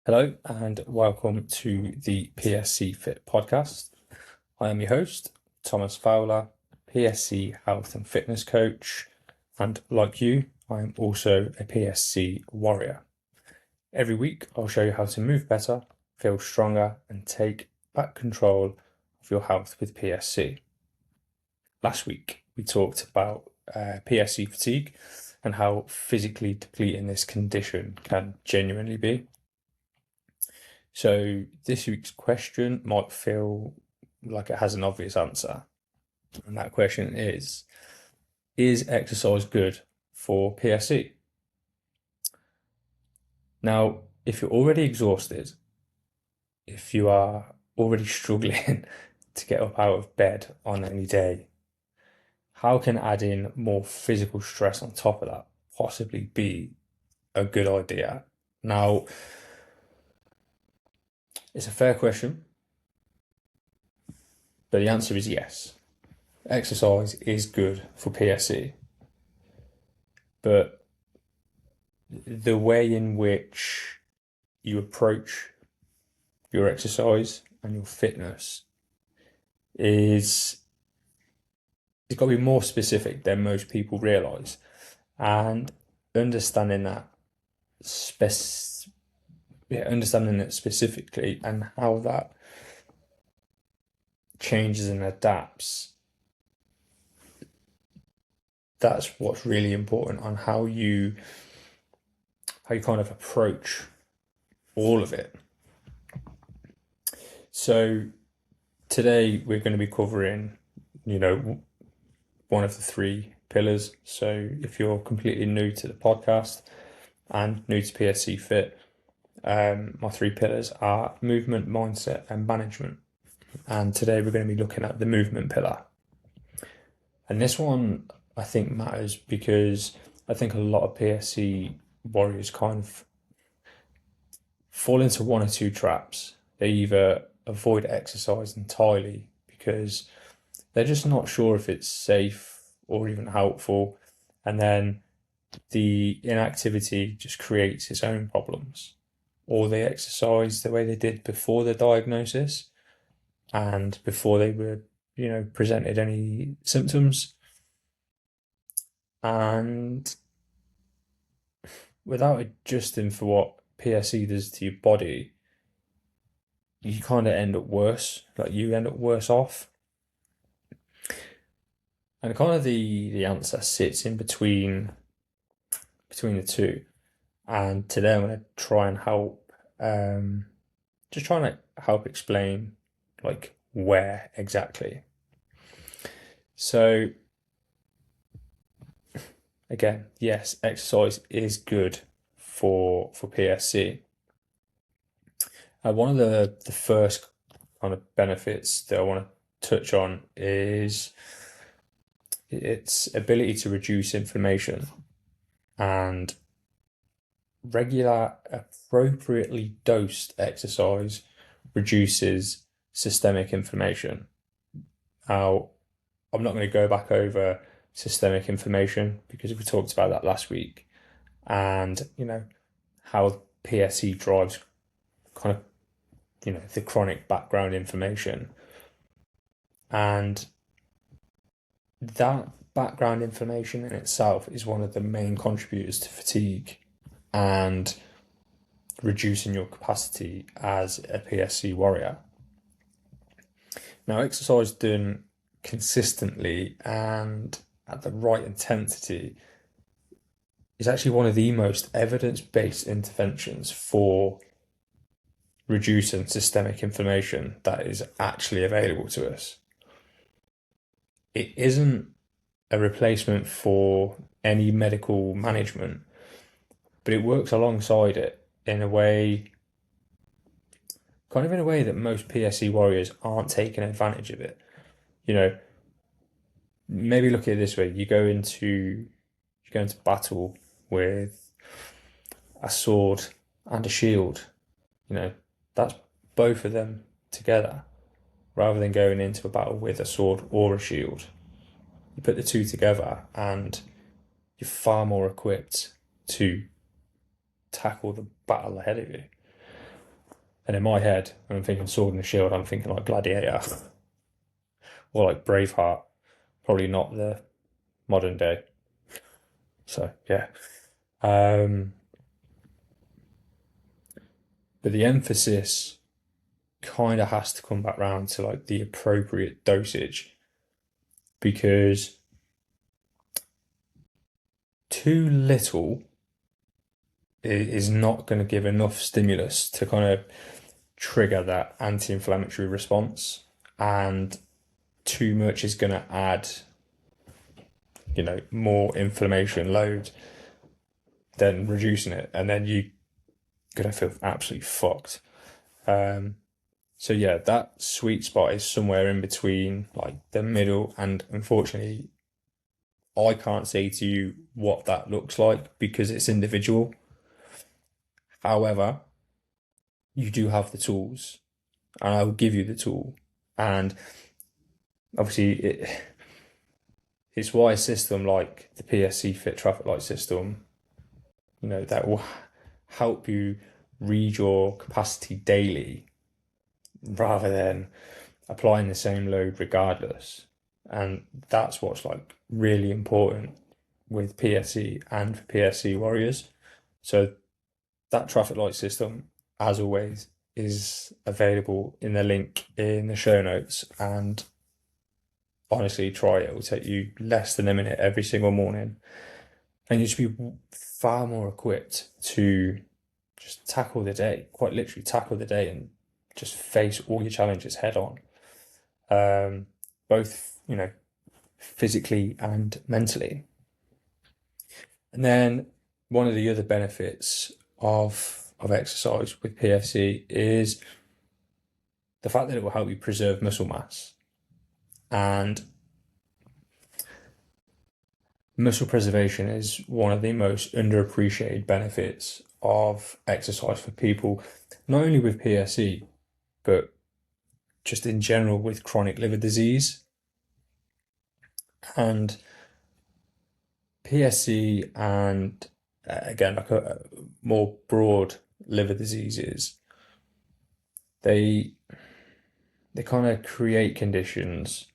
Hello and welcome to the PSC Fit podcast. I am your host, Thomas Fowler, PSC health and fitness coach, and like you, I am also a PSC warrior. Every week, I'll show you how to move better, feel stronger, and take back control of your health with PSC. Last week, we talked about PSC fatigue and how physically depleting this condition can genuinely be. So this week's question might feel like it has an obvious answer. And that question is exercise good for PSC? Now, if you're already exhausted, if you are already struggling to get up out of bed on any day, how can adding more physical stress on top of that possibly be a good idea? Now, it's a fair question, but the answer is yes. Exercise is good for PSC, but the way in which you approach your exercise and your fitness it's got to be more specific than most people realize, and understanding that understanding it specifically and how that changes and adapts, that's what's really important on how you kind of approach all of it. So today we're going to be covering, one of the three pillars. So if you're completely new to the podcast and new to PSC Fit, my three pillars are movement, mindset, and management. And today we're going to be looking at the movement pillar. And this one I think matters because I think a lot of PSC warriors kind of fall into one or two traps. They either avoid exercise entirely because they're just not sure if it's safe or even helpful, and then the inactivity just creates its own problems. Or they exercise the way they did before the diagnosis and before they were, presented any symptoms, and without adjusting for what PSC does to your body, you kind of end up worse. Like you end up worse off. And kind of the answer sits in between the two. And today I'm going to try and help, just trying to help explain like where exactly. So again, yes, exercise is good for PSC. One of the first kind of benefits that I want to touch on is its ability to reduce inflammation, and regular, appropriately dosed exercise reduces systemic inflammation. Now, I'm not going to go back over systemic inflammation because we talked about that last week, and how PSC drives kind of the chronic background inflammation, and that background inflammation in itself is one of the main contributors to fatigue and reducing your capacity as a PSC warrior. Now, exercise done consistently and at the right intensity is actually one of the most evidence-based interventions for reducing systemic inflammation that is actually available to us. It isn't a replacement for any medical management, but it works alongside it in a way that most PSC warriors aren't taking advantage of it. Maybe look at it this way: you go into battle with a sword and a shield. That's both of them together, rather than going into a battle with a sword or a shield. You put the two together and you're far more equipped to tackle the battle ahead of you. And in my head, when I'm thinking sword and shield, I'm thinking like Gladiator or like Braveheart. Probably not the modern day. So yeah. Um, but the emphasis kind of has to come back round to like the appropriate dosage, because too little is not going to give enough stimulus to kind of trigger that anti-inflammatory response, and too much is going to add, more inflammation load than reducing it, and then you're going to feel absolutely fucked. So yeah, that sweet spot is somewhere in between like the middle, and unfortunately I can't say to you what that looks like because it's individual. However, you do have the tools, and I will give you the tool. And obviously, it's why a system like the PSC Fit Traffic Light system, that will help you read your capacity daily rather than applying the same load regardless. And that's what's like really important with PSC and for PSC warriors. So that traffic light system, as always, is available in the link in the show notes. And honestly, try it. It will take you less than a minute every single morning. And you should be far more equipped to just tackle the day, quite literally tackle the day and just face all your challenges head on. Both, physically and mentally. And then one of the other benefits of exercise with PSC is the fact that it will help you preserve muscle mass. And muscle preservation is one of the most underappreciated benefits of exercise for people, not only with PSC, but just in general with chronic liver disease. And PSC and again, like a more broad liver diseases, they kind of create conditions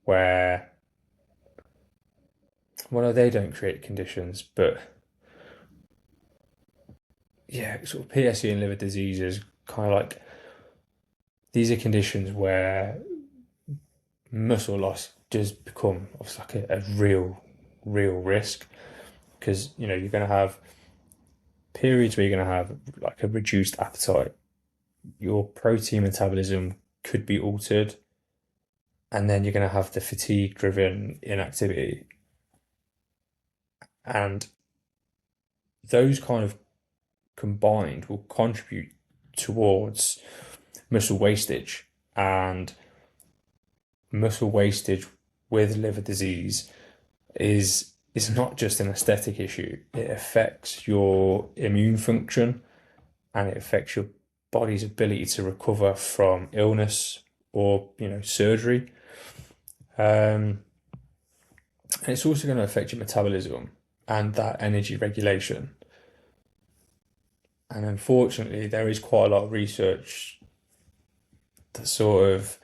where, well, no, they don't create conditions, but yeah, sort of PSC and liver diseases kind of like, these are conditions where muscle loss does become obviously like a real risk, because you're going to have periods where you're going to have like a reduced appetite, your protein metabolism could be altered, and then you're going to have the fatigue driven inactivity, and those kind of combined will contribute towards muscle wastage. And muscle wastage with liver disease is not just an aesthetic issue. It affects your immune function, and it affects your body's ability to recover from illness or surgery. And it's also going to affect your metabolism and that energy regulation. And unfortunately, there is quite a lot of research that sort of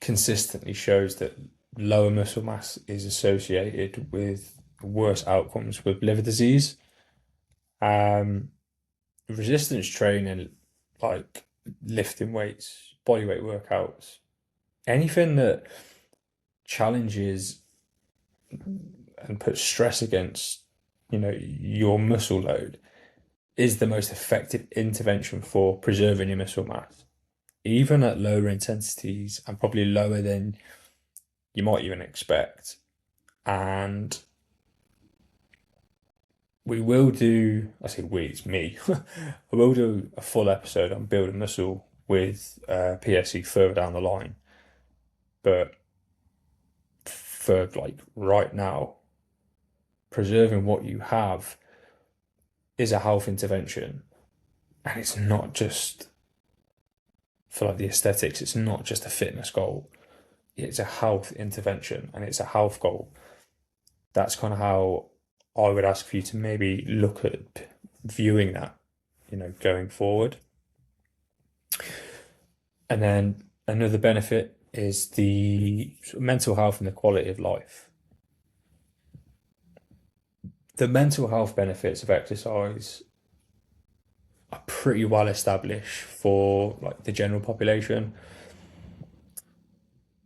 consistently shows that lower muscle mass is associated with worse outcomes with liver disease. Resistance training, like lifting weights, body weight workouts, anything that challenges and puts stress against, your muscle load, is the most effective intervention for preserving your muscle mass, even at lower intensities and probably lower than you might even expect. And we will do, I say we, it's me, I will do a full episode on building muscle with PSC further down the line. But for like right now, preserving what you have is a health intervention. And it's not just for like the aesthetics, it's not just a fitness goal. It's a health intervention and it's a health goal. That's kind of how I would ask for you to maybe look at viewing that, going forward. And then another benefit is the sort of mental health and the quality of life. The mental health benefits of exercise are pretty well established for like the general population.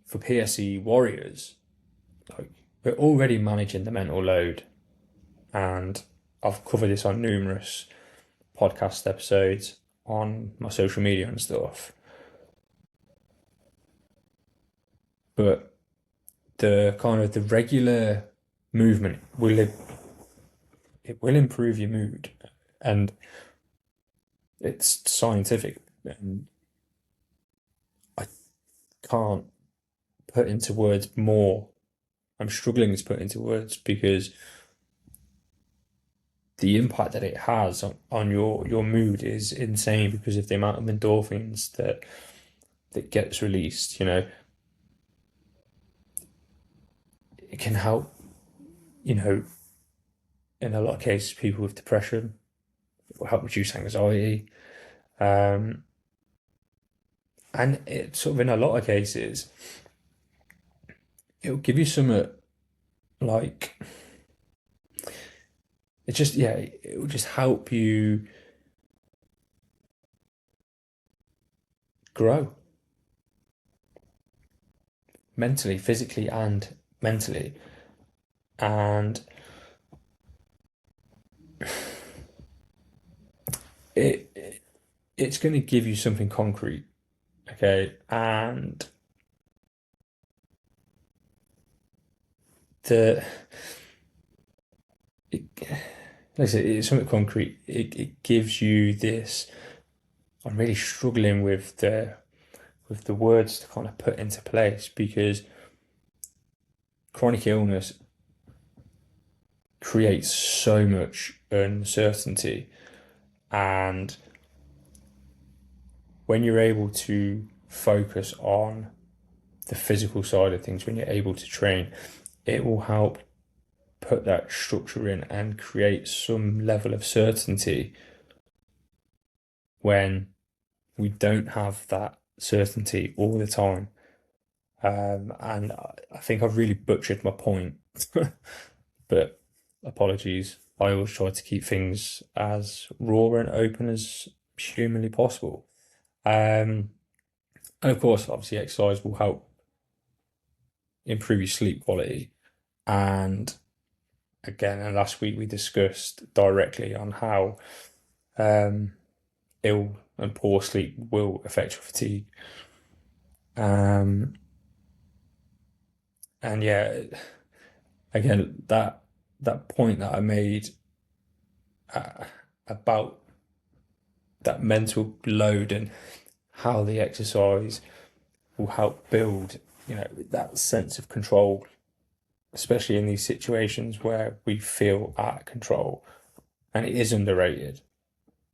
For PSC warriors, like we're already managing the mental load, and I've covered this on numerous podcast episodes on my social media and stuff. But the kind of the regular movement will improve your mood, and it's scientific, and I can't put into words more. I'm struggling to put into words because the impact that it has on your mood is insane because of the amount of endorphins that gets released. It can help, you know, in a lot of cases, people with depression. It will help reduce anxiety. Um, and it sort of in a lot of cases, it'll give you some like it will just help you grow mentally, physically, and mentally. And it it's going to give you something concrete, okay? And the it, like I said, it's something concrete. It gives you this. I'm really struggling with the words to kind of put into place because chronic illness creates so much uncertainty, and when you're able to focus on the physical side of things, when you're able to train, it will help put that structure in and create some level of certainty when we don't have that certainty all the time. And I think I've really butchered my point, but apologies. I always try to keep things as raw and open as humanly possible. Um, and of course, obviously, exercise will help improve your sleep quality. And again, and last week we discussed directly on how um, ill and poor sleep will affect your fatigue. Um, and yeah, again, that point that I made uh, about that mental load and how the exercise will help build, that sense of control, especially in these situations where we feel out of control. And it is underrated.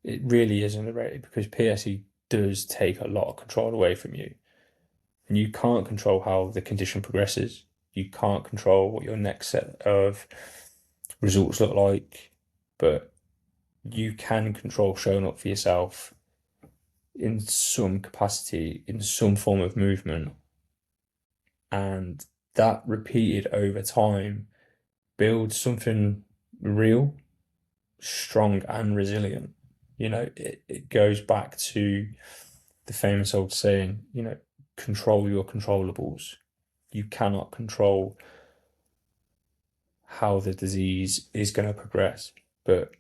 It really is underrated because PSE does take a lot of control away from you. And you can't control how the condition progresses. You can't control what your next set of results look like, but you can control showing up for yourself in some capacity, in some form of movement. And that repeated over time builds something real, strong, and resilient. It goes back to the famous old saying, control your controllables. You cannot control how the disease is going to progress, but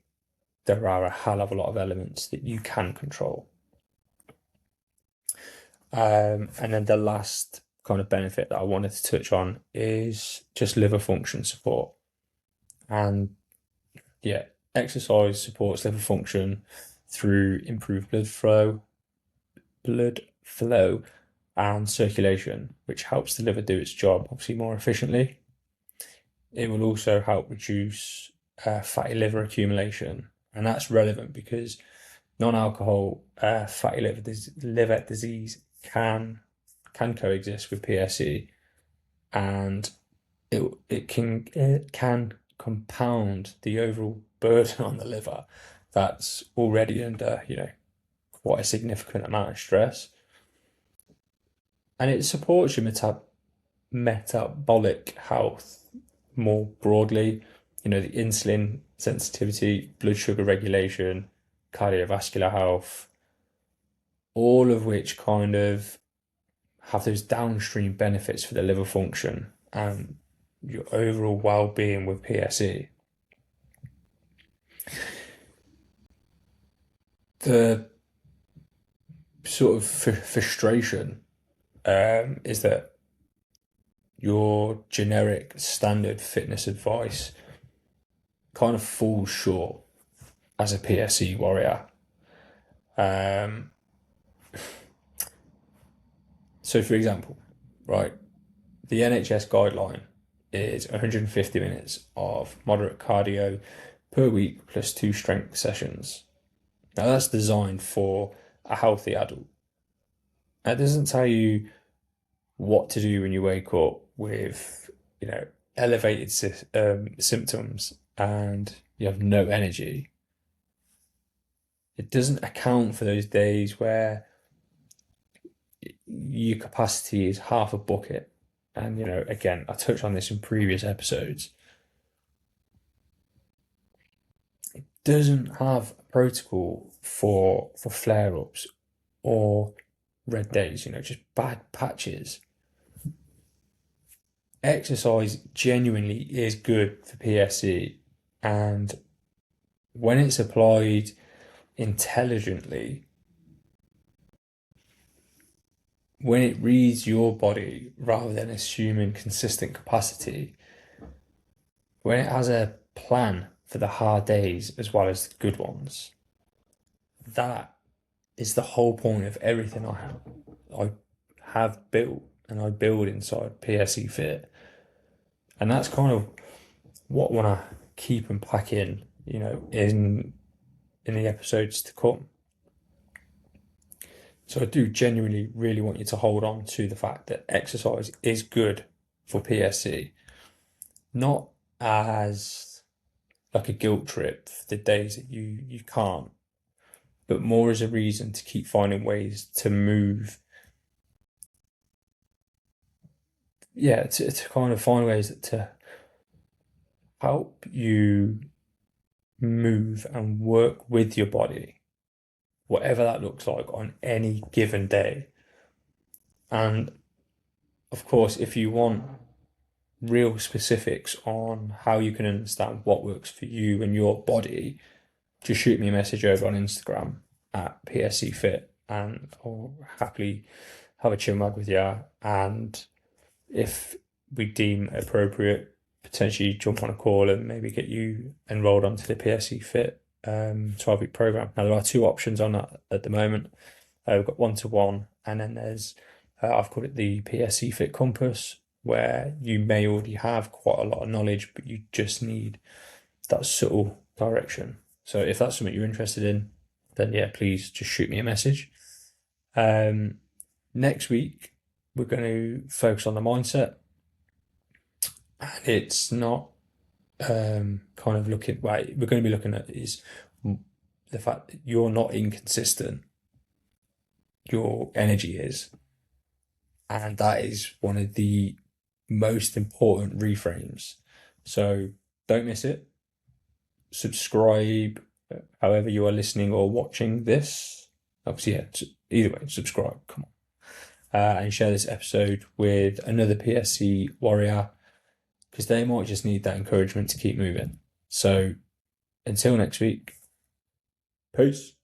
there are a hell of a lot of elements that you can control. And then the last kind of benefit that I wanted to touch on is just liver function support. And yeah, exercise supports liver function through improved blood flow and circulation, which helps the liver do its job obviously more efficiently. It will also help reduce fatty liver accumulation, and that's relevant because non-alcohol fatty liver disease can coexist with PSC, and it can compound the overall burden on the liver that's already under quite a significant amount of stress. and it supports your metabolic health more broadly. The insulin sensitivity, blood sugar regulation, cardiovascular health, all of which kind of have those downstream benefits for the liver function and your overall well-being with PSC. The sort of frustration is that your generic standard fitness advice kind of falls short as a PSC warrior. So for example, right, the NHS guideline is 150 minutes of moderate cardio per week plus 2 strength sessions. Now that's designed for a healthy adult. It doesn't tell you what to do when you wake up with, elevated symptoms and you have no energy. It doesn't account for those days where your capacity is half a bucket. And, again, I touched on this in previous episodes. It doesn't have a protocol for flare-ups or red days, just bad patches. Exercise genuinely is good for PSC, and when it's applied intelligently, when it reads your body rather than assuming consistent capacity, when it has a plan for the hard days as well as the good ones, that is the whole point of everything I have built and I build inside PSC Fit. And that's kind of what I want to keep and pack in, in the episodes to come. So I do genuinely really want you to hold on to the fact that exercise is good for PSC, not as like a guilt trip for the days that you can't, but more as a reason to keep finding ways to move. Yeah, to kind of find ways to help you move and work with your body, whatever that looks like on any given day. And of course, if you want real specifics on how you can understand what works for you and your body, just shoot me a message over on Instagram at PSC Fit and I'll happily have a chill mug with you. And if we deem appropriate, potentially jump on a call and maybe get you enrolled onto the PSC Fit 12-week program. Now there are 2 options on that at the moment. We've got 1-to-1, and then there's I've called it the PSC Fit Compass, where you may already have quite a lot of knowledge, but you just need that subtle direction. So if that's something you're interested in, then yeah, please just shoot me a message. Next week, we're going to focus on the mindset. And it's not kind of looking, right, we're going to be looking at is the fact that you're not inconsistent. Your energy is. And that is one of the most important reframes. So don't miss it. Subscribe, however you are listening or watching this. Obviously, yeah, either way, subscribe, come on. And share this episode with another PSC warrior, because they might just need that encouragement to keep moving. So until next week, peace.